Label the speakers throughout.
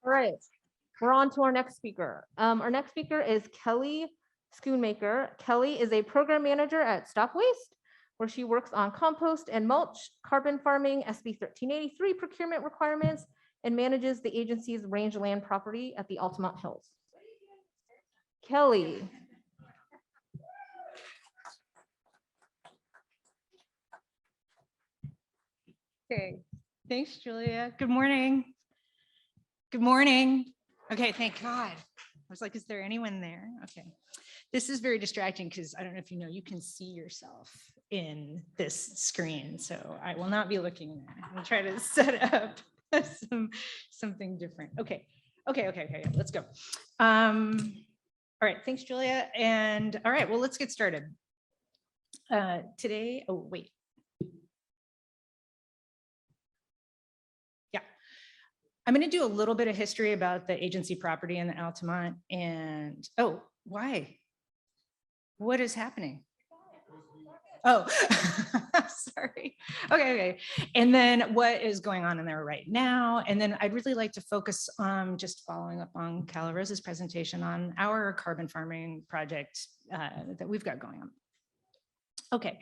Speaker 1: All right, we're on to our next speaker. Our next speaker is Kelly Schoonmaker. Kelly is a program manager at StopWaste, where she works on compost and mulch, carbon farming, SB 1383 procurement requirements, and manages the agency's rangeland property at the Altamont Hills. Kelly.
Speaker 2: Okay, thanks, Julia. Good morning. Good morning. Okay, thank God. I was like, is there anyone there? Okay. This is very distracting because I don't know if you know, you can see yourself in this screen. So I will not be looking there. I'll try to set up something different. Okay, let's go. All right, thanks, Julia. And all right, well, let's get started. Today, oh, wait. I'm going to do a little bit of history about the agency property in the Altamont and, oh, why? What is happening? Oh, sorry. Okay. And then what is going on in there right now? And then I'd really like to focus on just following up on Cala Rosa's presentation on our carbon farming project that we've got going on. Okay.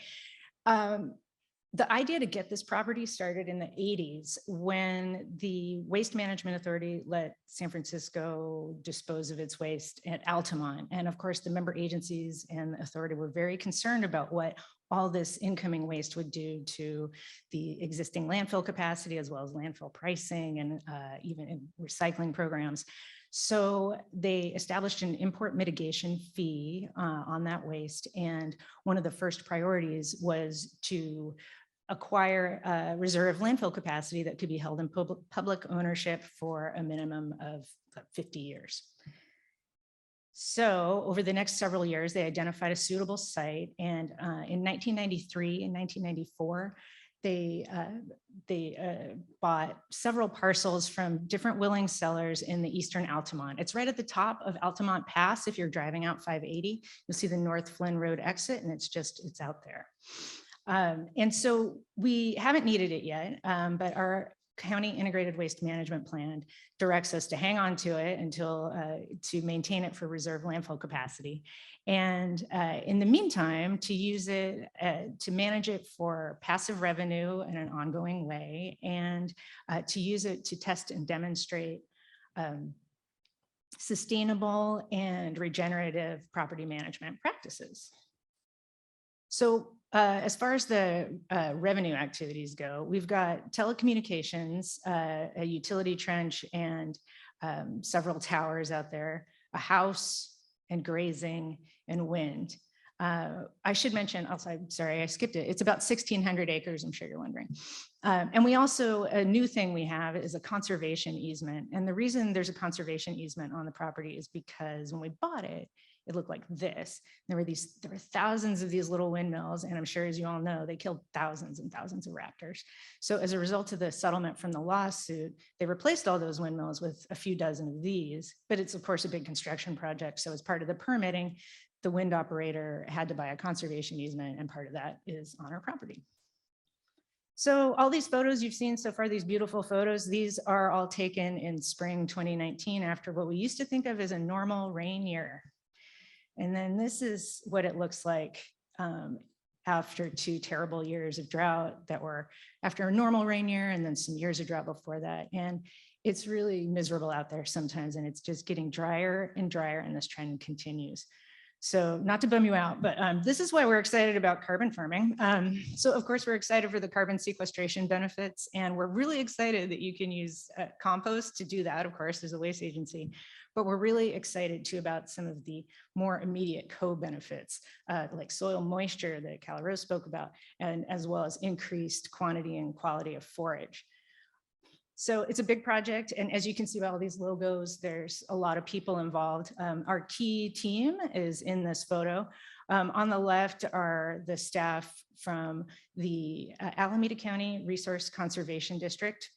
Speaker 2: The idea to get this property started in the 80s when the Waste Management Authority let San Francisco dispose of its waste at Altamont. And of course, the member agencies and the authority were very concerned about what all this incoming waste would do to the existing landfill capacity, as well as landfill pricing and even recycling programs. So they established an import mitigation fee on that waste. And one of the first priorities was to acquire a reserve landfill capacity that could be held in public ownership for a minimum of 50 years. So over the next several years, they identified a suitable site. And in 1993 and 1994, they bought several parcels from different willing sellers in the eastern Altamont. It's right at the top of Altamont Pass. If you're driving out 580, you'll see the North Flynn Road exit, and it's out there. And so we haven't needed it yet, but our county integrated waste management plan directs us to hang on to it until to maintain it for reserve landfill capacity. And in the meantime, to use it, to manage it for passive revenue in an ongoing way, and to use it to test and demonstrate sustainable and regenerative property management practices. So as far as the revenue activities go, we've got telecommunications, a utility trench, and several towers out there, a house, and grazing, and wind. I should mention, also, I'm sorry, I skipped it. It's about 1,600 acres, I'm sure you're wondering. And we also, a new thing we have is a conservation easement. And the reason there's a conservation easement on the property is because when we bought it, it looked like this. There were thousands of these little windmills, and I'm sure, as you all know, they killed thousands and thousands of raptors. So as a result of the settlement from the lawsuit, they replaced all those windmills with a few dozen of these, but it's of course a big construction project. So as part of the permitting, the wind operator had to buy a conservation easement, and part of that is on our property. So all these photos you've seen so far, these beautiful photos, these are all taken in spring 2019 after what we used to think of as a normal rain year. And then this is what it looks like after 2 terrible years of drought that were after a normal rain year, and then some years of drought before that. And it's really miserable out there sometimes, and it's just getting drier and drier, and this trend continues. So not to bum you out, but this is why we're excited about carbon farming. So of course, we're excited for the carbon sequestration benefits, and we're really excited that you can use compost to do that, of course, as a waste agency. But we're really excited too about some of the more immediate co-benefits, like soil moisture that Cala Rosa spoke about, and as well as increased quantity and quality of forage. So it's a big project, and as you can see by all these logos, there's a lot of people involved. Our key team is in this photo. On the left are the staff from the Alameda County Resource Conservation District.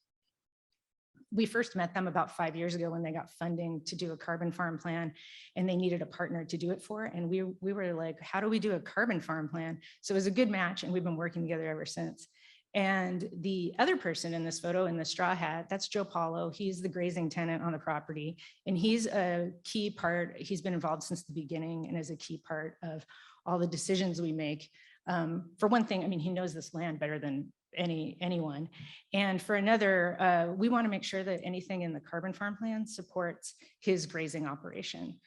Speaker 2: We first met them about 5 years ago when they got funding to do a carbon farm plan, and they needed a partner to do it for. And we were like, how do we do a carbon farm plan? So it was a good match, and we've been working together ever since. And the other person in this photo in the straw hat, that's Joe Paulo. He's the grazing tenant on the property. And he's a key part. He's been involved since the beginning and is a key part of all the decisions we make. For one thing, I mean, he knows this land better than anyone. And for another, we want to make sure that anything in the carbon farm plan supports his grazing operation.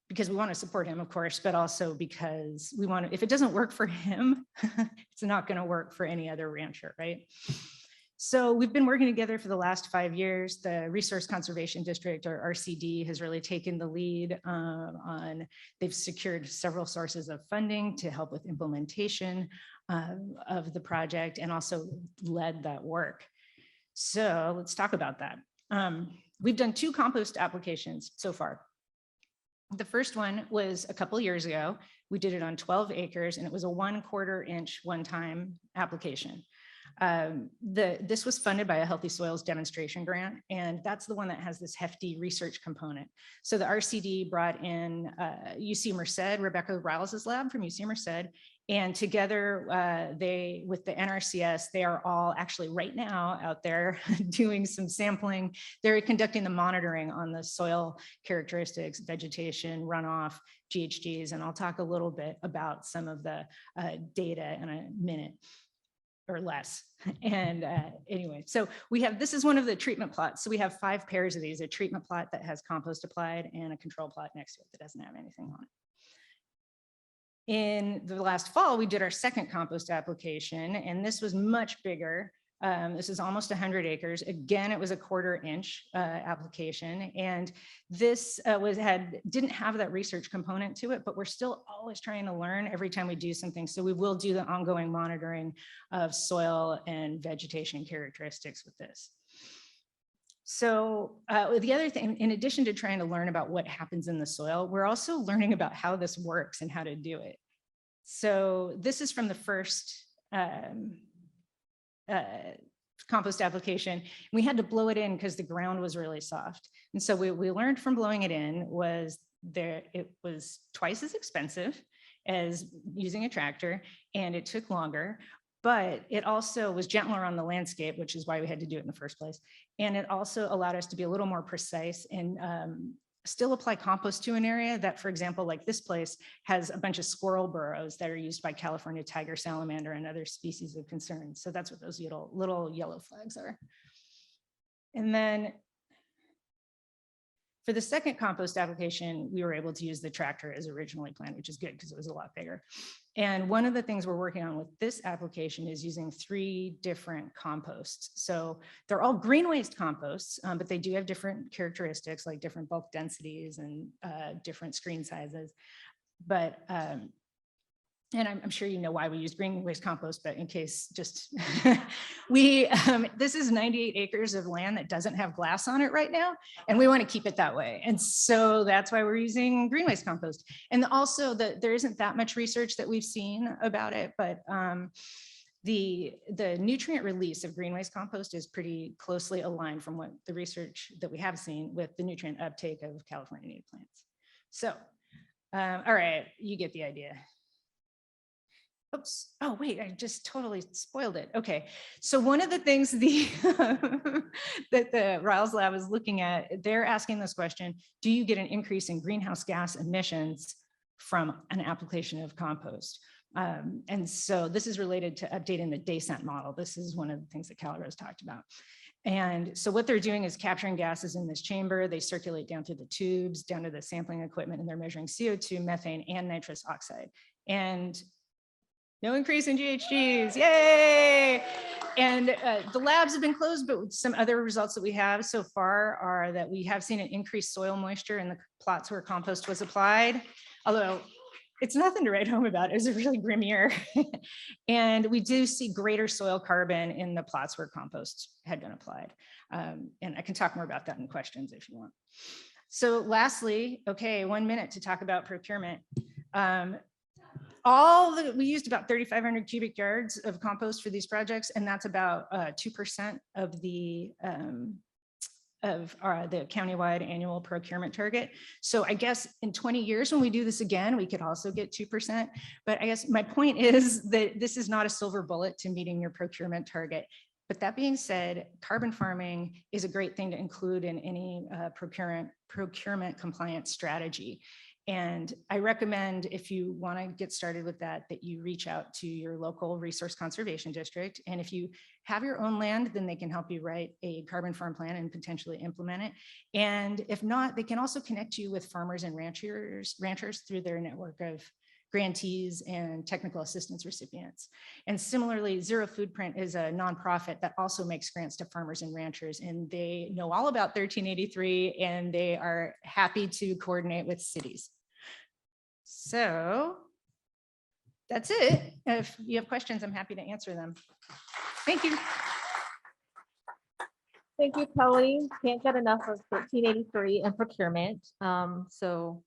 Speaker 2: Because we want to support him, of course, but also because we want to, if it doesn't work for him, it's not going to work for any other rancher, right? So we've been working together for the last 5 years. The Resource Conservation District, or RCD, has really taken the lead they've secured several sources of funding to help with implementation of the project and also led that work. So let's talk about that. We've done 2 compost applications so far. The first one was a couple of years ago. We did it on 12 acres and it was a 1/4 inch one-time application. This was funded by a Healthy Soils demonstration grant, and that's the one that has this hefty research component. So the RCD brought in UC Merced, Rebecca Riles' lab from UC Merced, and together with the NRCS, they are all actually right now out there doing some sampling. They're conducting the monitoring on the soil characteristics, vegetation, runoff, GHGs, and I'll talk a little bit about some of the data in a minute or less. And anyway, so this is one of the treatment plots. So we have 5 pairs of these, a treatment plot that has compost applied and a control plot next to it that doesn't have anything on it. In the last fall, we did our second compost application, and this was much bigger. This is almost 100 acres. Again, it was a 1/4 inch application, and this didn't have that research component to it, but we're still always trying to learn every time we do something. So we will do the ongoing monitoring of soil and vegetation characteristics with this. So the other thing, in addition to trying to learn about what happens in the soil, we're also learning about how this works and how to do it. So this is from the first compost application. We had to blow it in because the ground was really soft. And so we learned from blowing it in it was twice as expensive as using a tractor, and it took longer, but it also was gentler on the landscape, which is why we had to do it in the first place. And it also allowed us to be a little more precise and still apply compost to an area that, for example, like this place has a bunch of squirrel burrows that are used by California tiger salamander and other species of concern. So that's what those little yellow flags are. And then for the second compost application, we were able to use the tractor as originally planned, which is good because it was a lot bigger. And one of the things we're working on with this application is using 3 different composts. So they're all green waste composts, but they do have different characteristics, like different bulk densities and different screen sizes. But and I'm sure you know why we use green waste compost, but in case just this is 98 acres of land that doesn't have glass on it right now, and we want to keep it that way. And so that's why we're using green waste compost. And also there isn't that much research that we've seen about it, but the nutrient release of green waste compost is pretty closely aligned from what the research that we have seen with the nutrient uptake of California native plants. So, all right, you get the idea. Oops. Oh, wait, I just totally spoiled it. Okay. So one of the things that the Riles Lab is looking at, they're asking this question: do you get an increase in greenhouse gas emissions from an application of compost? And so this is related to updating the descent model. This is one of the things that Calrose talked about. And so what they're doing is capturing gases in this chamber. They circulate down through the tubes, down to the sampling equipment, and they're measuring CO2, methane, and nitrous oxide. And no increase in GHGs, yay! And the labs have been closed, but some other results that we have so far are that we have seen an increased soil moisture in the plots where compost was applied, although it's nothing to write home about. It was a really grim year. And we do see greater soil carbon in the plots where compost had been applied. And I can talk more about that in questions if you want. So lastly, okay, 1 minute to talk about procurement. We used about 3,500 cubic yards of compost for these projects, and that's about 2% of the the countywide annual procurement target. So I guess in 20 years, when we do this again, we could also get 2%. But I guess my point is that this is not a silver bullet to meeting your procurement target. But that being said, carbon farming is a great thing to include in any procurement compliance strategy. And I recommend, if you want to get started with that, that you reach out to your local resource conservation district. And if you have your own land, then they can help you write a carbon farm plan and potentially implement it. And if not, they can also connect you with farmers and ranchers through their network of grantees and technical assistance recipients. And similarly, Zero Foodprint is a nonprofit that also makes grants to farmers and ranchers, and they know all about 1383, and they are happy to coordinate with cities. So that's it. If you have questions, I'm happy to answer them. Thank you.
Speaker 1: Thank you, Kelly. Can't get enough of 1383 and procurement. So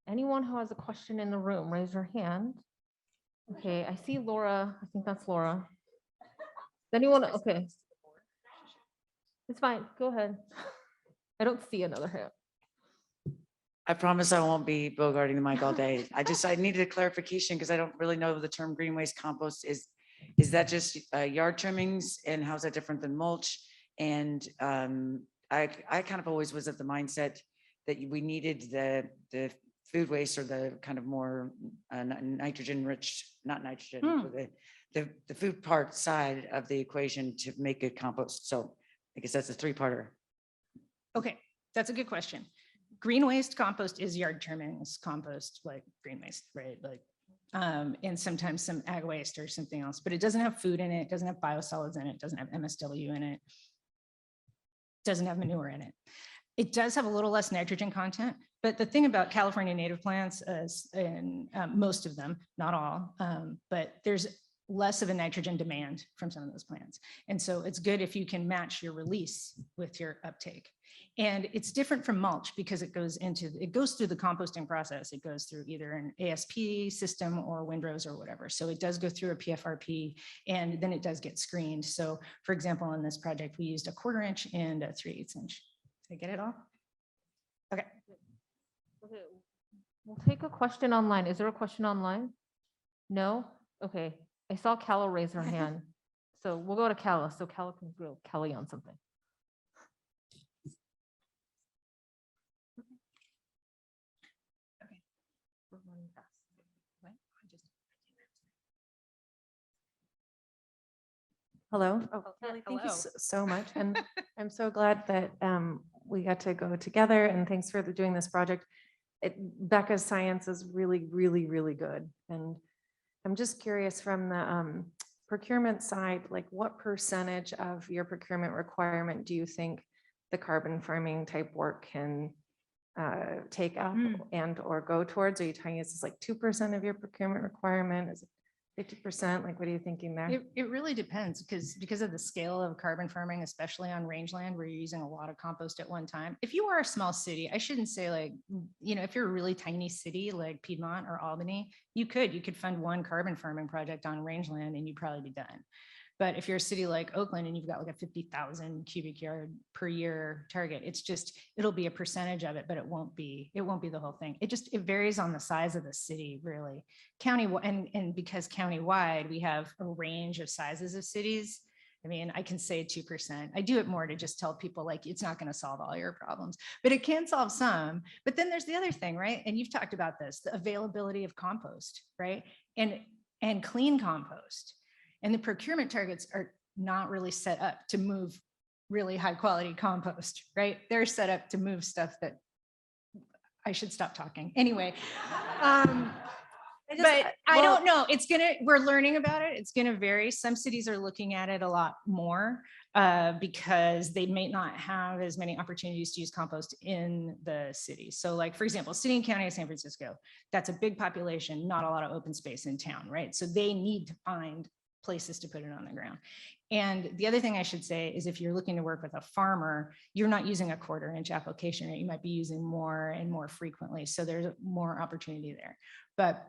Speaker 1: anyone who has a question in the room, raise your hand. Okay, I see Laura. I think that's Laura. Anyone? Okay. It's fine. Go ahead. I don't see another hand.
Speaker 3: I promise I won't be bogarting the mic all day. I needed a clarification because I don't really know the term green waste compost is. Is that just yard trimmings, and how's that different than mulch? And I kind of always was of the mindset that we needed the food waste, or the kind of more nitrogen rich, not nitrogen, the food part side of the equation to make good compost. So I guess that's a three-parter.
Speaker 2: Okay, that's a good question. Green waste compost is yard trimmings compost, like green waste, right? Like, and sometimes some ag waste or something else, but it doesn't have food in it, doesn't have biosolids in it, doesn't have MSW in it, doesn't have manure in it. It does have a little less nitrogen content, but the thing about California native plants is, and most of them, not all, but there's less of a nitrogen demand from some of those plants. And so it's good if you can match your release with your uptake. And it's different from mulch because it goes through the composting process. It goes through either an ASP system or windrows or whatever. So it does go through a PFRP, and then it does get screened. So for example, in this project, we used a 1/4 inch and a 3/8 inch. Did I get it all? Okay.
Speaker 1: Okay. We'll take a question online. Is there a question online? No? Okay. I saw Calla raise her hand. So we'll go to Calla so Calla can grill Kelly on something.
Speaker 2: Okay.
Speaker 1: We're running fast.
Speaker 2: What?
Speaker 4: Hello. Oh,
Speaker 1: Kelly,
Speaker 4: thank you
Speaker 2: hello.
Speaker 4: so much. And I'm so glad that we got to go together, and thanks for doing this project. Becca's science is really, really, really good. And I'm just curious from the procurement side, like what percentage of your procurement requirement do you think the carbon farming type work can take up and or go towards? Are you telling us it's like 2% of your procurement requirement? Is it 50%? Like, what are you thinking there?
Speaker 2: It really depends because of the scale of carbon farming, especially on rangeland where you're using a lot of compost at one time. If you are a small city, I shouldn't say like, if you're a really tiny city like Piedmont or Albany, you could fund one carbon farming project on rangeland and you'd probably be done. But if you're a city like Oakland and you've got like a 50,000 cubic yard per year target, it'll be a percentage of it, but it won't be the whole thing. It varies on the size of the city, really. And because countywide, we have a range of sizes of cities. I mean, I can say 2%. I do it more to just tell people like, it's not going to solve all your problems, but it can solve some. But then there's the other thing, right? And you've talked about this, the availability of compost, right? And clean compost. And the procurement targets are not really set up to move really high quality compost, right? They're set up to move stuff that I should stop talking. Anyway, but I don't know. We're learning about it. It's gonna vary. Some cities are looking at it a lot more because they may not have as many opportunities to use compost in the city. So like, for example, city and county of San Francisco, that's a big population, not a lot of open space in town, right? So they need to find places to put it on the ground. And the other thing I should say is if you're looking to work with a farmer, you're not using a 1/4 inch application, right? You might be using more and more frequently. So there's more opportunity there. But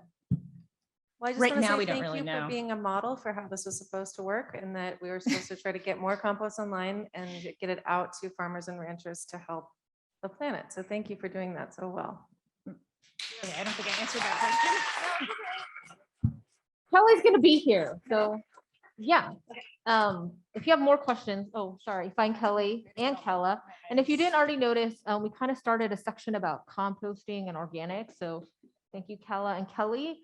Speaker 4: Well, I just
Speaker 2: Right
Speaker 4: want to
Speaker 2: now,
Speaker 4: say
Speaker 2: we don't
Speaker 4: thank
Speaker 2: really
Speaker 4: you
Speaker 2: know.
Speaker 4: for being a model for how this was supposed to work and that we were supposed to try to get more compost online and get it out to farmers and ranchers to help the planet. So thank you for doing that so well.
Speaker 2: Okay, I don't think I answered that question.
Speaker 1: Kelly's gonna be here, so, yeah. If you have more questions, oh, sorry, find Kelly and Kella. And if you didn't already notice, we kind of started a section about composting and organic, so thank you, Kella and Kelly.